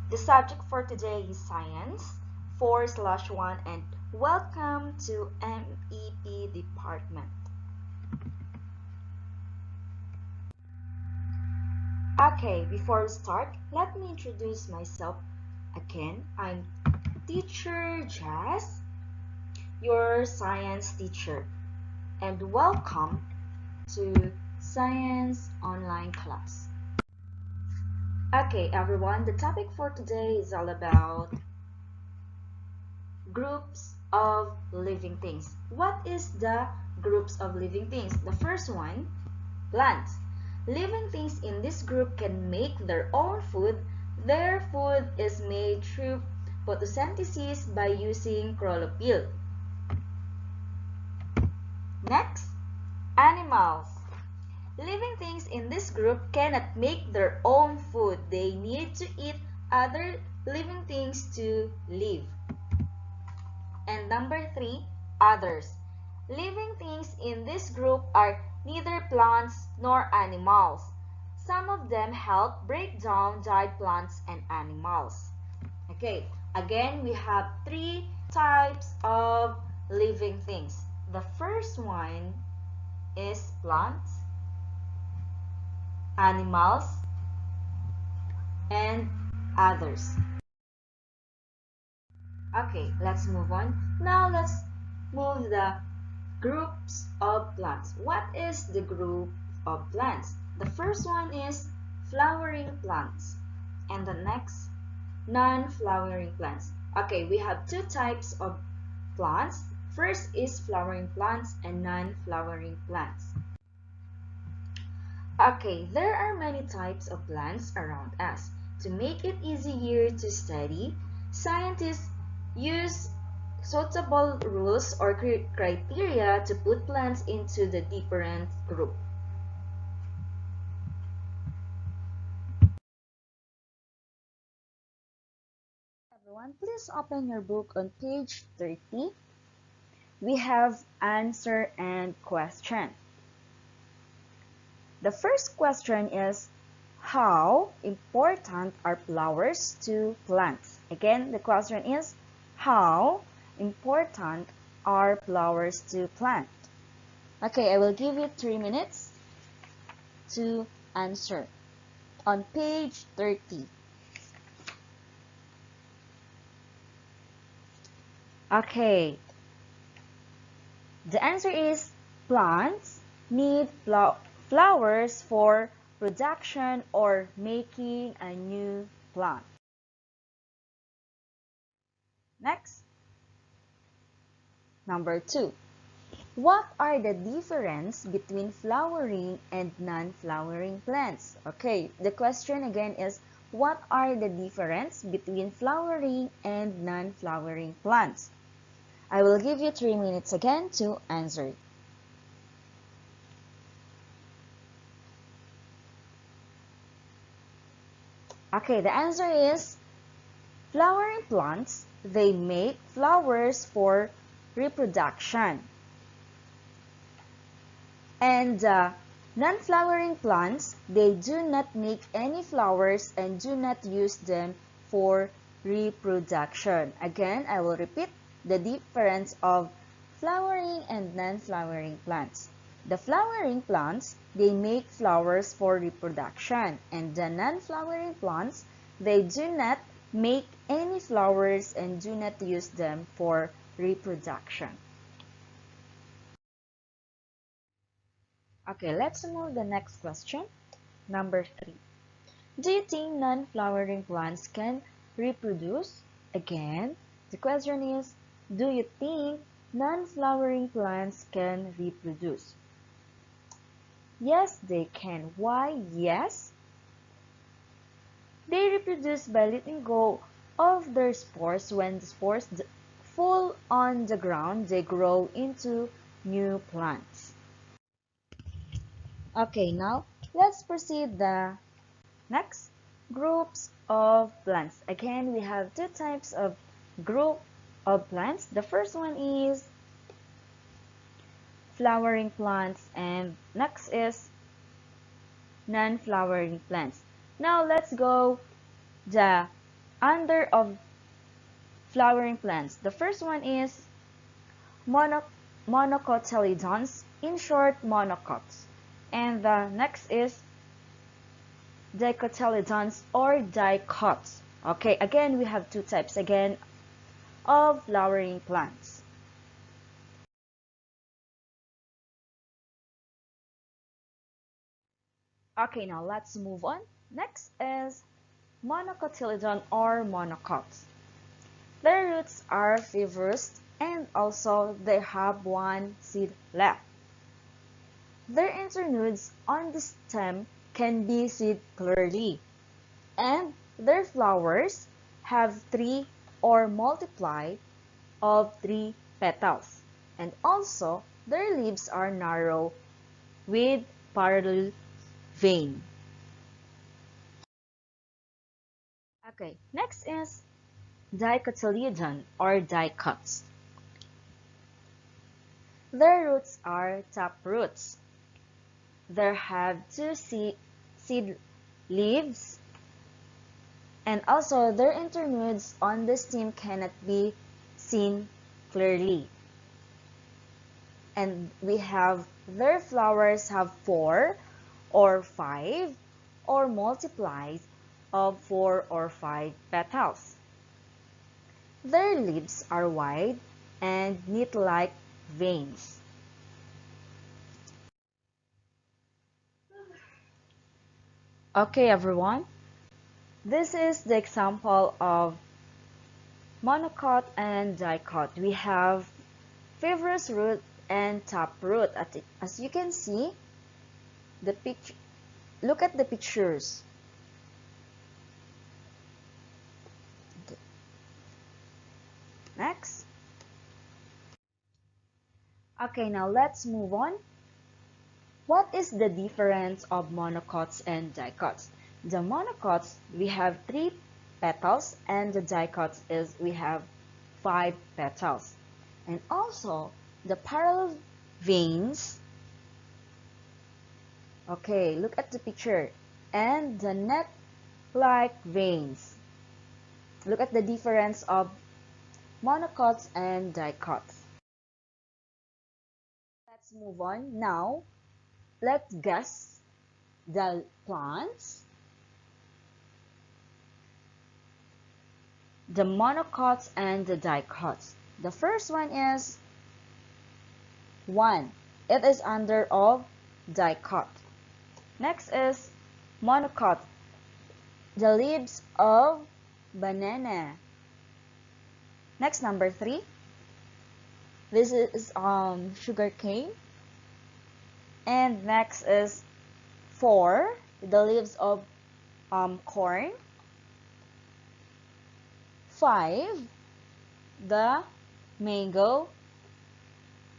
The subject for today is Science 4/1 and welcome to MEP Department. Okay, before we start, let me introduce myself again. I'm Teacher Jazz, your science teacher, and welcome to Science Online Class. Okay, everyone, the topic for today is all about groups of living things. What is the groups of living things? The first one, plants. Living things in this group can make their own food. Their food is made through photosynthesis by using chlorophyll. Next, animals. Living things in this group cannot make their own food. They need to eat other living things to live. And number 3, others. Living things in this group are neither plants nor animals. Some of them help break down died plants and animals. Okay, again we have 3 types of living things. The first one is plants, animals, and others. Okay, let's move on. Now let's move the groups of plants. What is the group of plants? The first one is flowering plants, and the next non-flowering plants. Okay, we have 2 types of plants. First is flowering plants and non-flowering plants. Okay, there are many types of plants around us. To make it easier to study, scientists use suitable rules or criteria to put plants into the different group. Everyone, please open your book on page 30. We have answer and question. The first question is, how important are flowers to plants? Again, the question is, how important are flowers to plants? Okay, I will give you 3 minutes to answer. On page 30. Okay, the answer is plants need flowers for production or making a new plant. Next, number 2. What are the difference between flowering and non-flowering plants? Okay, the question again is, what are the difference between flowering and non-flowering plants? I will give you 3 minutes again to answer. Okay, the answer is flowering plants, they make flowers for reproduction. And non-flowering plants, they do not make any flowers and do not use them for reproduction. Again, I will repeat the difference of flowering and non-flowering plants. The flowering plants, they make flowers for reproduction, and the non-flowering plants, they do not make any flowers and do not use them for reproduction. Okay, let's move the next question. Number 3. Do you think non-flowering plants can reproduce? Again, the question is, do you think non-flowering plants can reproduce? Yes, they can. Why yes? They reproduce by letting go of their spores. When the spores fall on the ground, they grow into new plants. Okay, now let's proceed the next groups of plants. Again, we have 2 types of group of plants. The first one is flowering plants and next is non-flowering plants. Now let's go the under of flowering plants. The first one is monocotyledons, in short, monocots. And the next is dicotyledons or dicots. Okay, again, we have two types again of flowering plants. Okay, now let's move on. Next is monocotyledon or monocots. Their roots are fibrous and also they have one seed left. Their internodes on the stem can be seen clearly, and their flowers have three or multiply of three petals, and also their leaves are narrow with parallel vein. Okay, next is dicotyledon or dicots. Their roots are tap roots. They have two seed leaves, and also their internodes on the stem cannot be seen clearly. And we have their flowers have four or five or multiplies of four or five petals. Their leaves are wide and knit-like veins. Okay, everyone. This is the example of monocot and dicot. We have fibrous root and taproot. As you can see, look at the pictures. Next. Okay, now let's move on. What is the difference of monocots and dicots? The monocots, we have three petals, and the dicots is we have five petals. And also, the parallel veins, okay, look at the picture, and the net-like veins. Look at the difference of monocots and dicots. Let's move on. Now, let's guess the plants. The monocots and the dicots. The first one is 1. It is under of dicot. Next is monocot. The leaves of banana. Next, number 3. This is sugar cane. And next is 4. The leaves of corn. 5. The mango.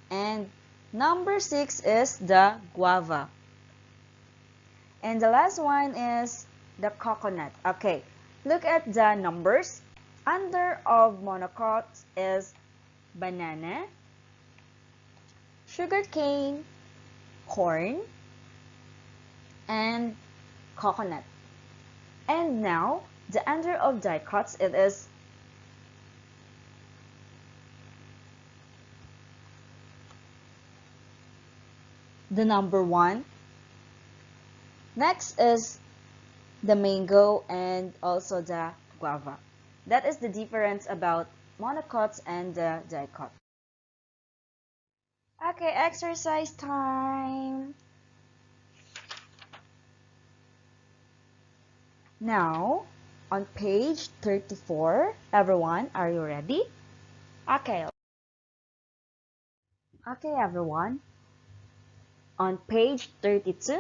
And number 6 is the guava. And the last one is the coconut. Okay, look at the numbers. Under of monocot is banana, sugarcane, corn, and coconut. And now, the under of dicots, it is the number 1. Next is the mango and also the guava. That is the difference about monocots and the dicot. Okay, exercise time. Now, on page 34, everyone, are you ready? Okay. Okay, everyone. On page 32,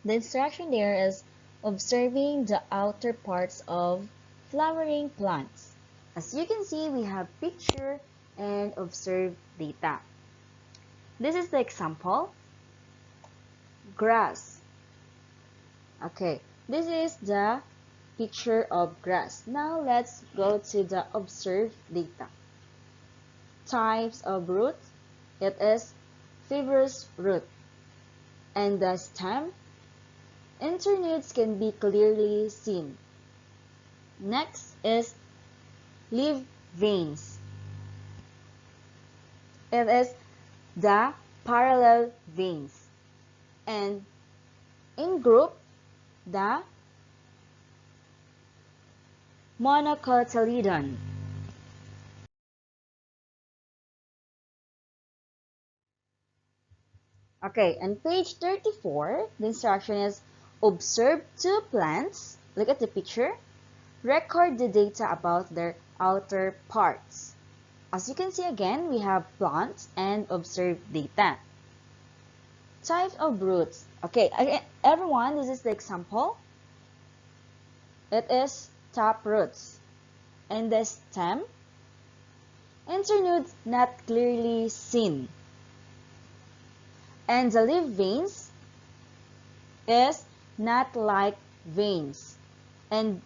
the instruction there is observing the outer parts of flowering plants. As you can see, we have picture and observe data. This is the example. Grass. Okay, this is the picture of grass. Now let's go to the observed data. Types of root. It is fibrous root. And the stem. Internodes can be clearly seen. Next is leaf veins. It is the parallel veins. And in group, the monocotyledon. Okay, on page 34, the instruction is observe two plants. Look at the picture. Record the data about their outer parts. As you can see again, we have plants and observed data. Types of roots. Okay, again, everyone, this is the example. It is tap roots. And the stem, internudes not clearly seen. And the leaf veins is not like veins. And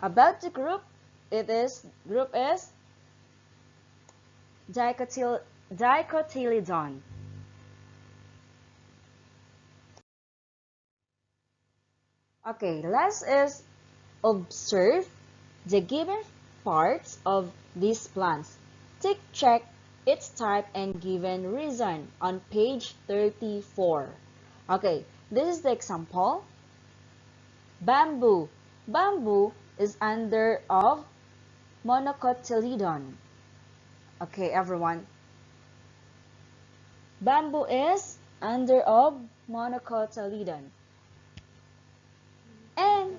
about the group, group is dicotyledon. Okay, last is observe the given parts of these plants. Check its type and given reason on page 34. Okay, this is the example. Bamboo. Bamboo is under of monocotyledon. Okay, everyone. Bamboo is under of monocotyledon. And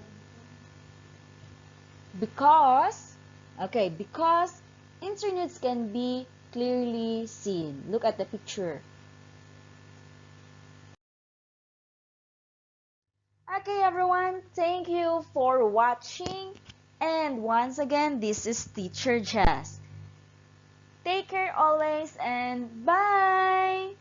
because internudes can be clearly seen. Look at the picture. Okay, everyone, thank you for watching. And once again, this is Teacher Jazz. Take care always and bye!